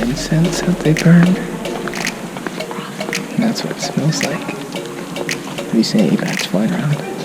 incense that they burn. And that's what it smells like. Have you seen any bats flying around?